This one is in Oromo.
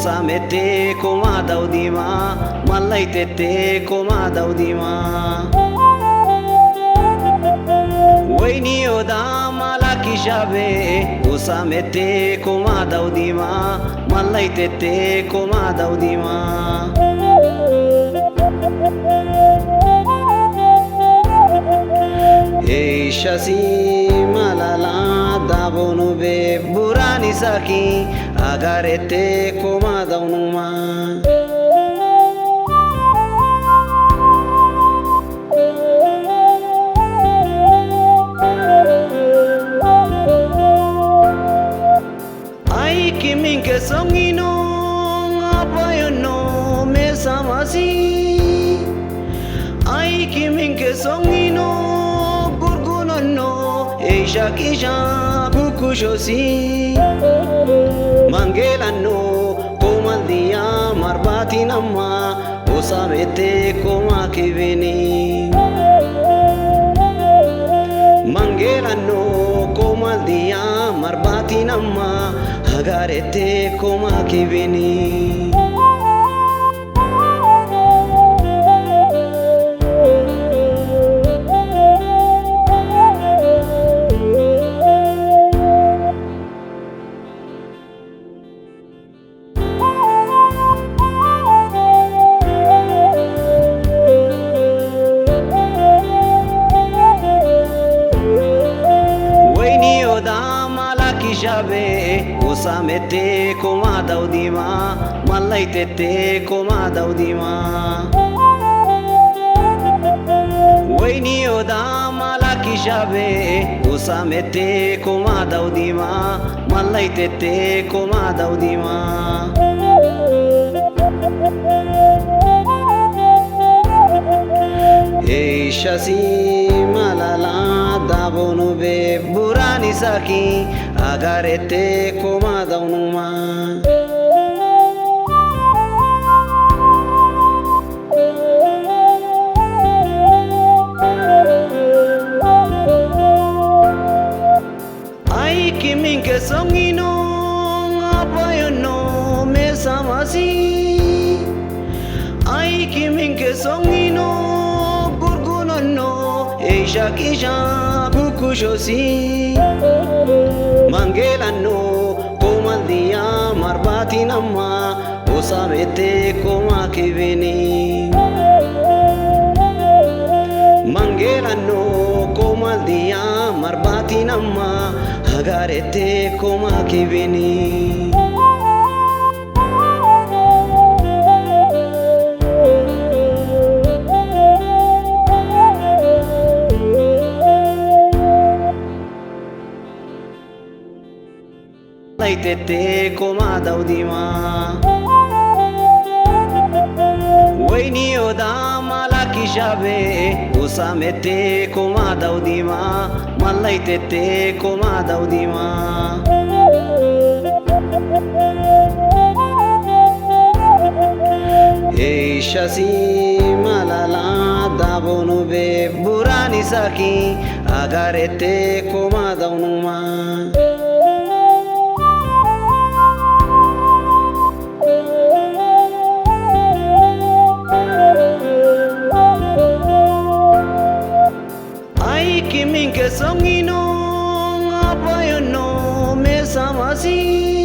usamete komada udima malaitete komada udima Waini oda malaki shabe usamete komada udima malaitete komada udima Shasi malala dabonu be burani saki agarete komada unuma Ai kimin ke songino apayono me samasi Ai kimin ke songino Eisha kisha kukushosi Mangelano komaldia marbati namma Usamete koma kivini Mangelano komaldia marbati namma Agarete koma kivini Shabe usamete komada udima malaitete komada udima Waini oda malaki shabe usamete komada udima malaitete komada udima Shasi malala dabonu be burani saki agarete komada unuma Ai kimin ke songino apayono me samasi Ai kimin ke songino Eisha kisha kukushosi Mangelano komaldia marbati namma Usamete koma kivini Mangelano komaldia marbati namma Agarete koma kivini Laitete komada udima Waini oda malaki shabe usamete komada udima malaitete komada udima Shasi malala dabonu be burani saki agarete komada unuma Kimin ke songino apayono me samasi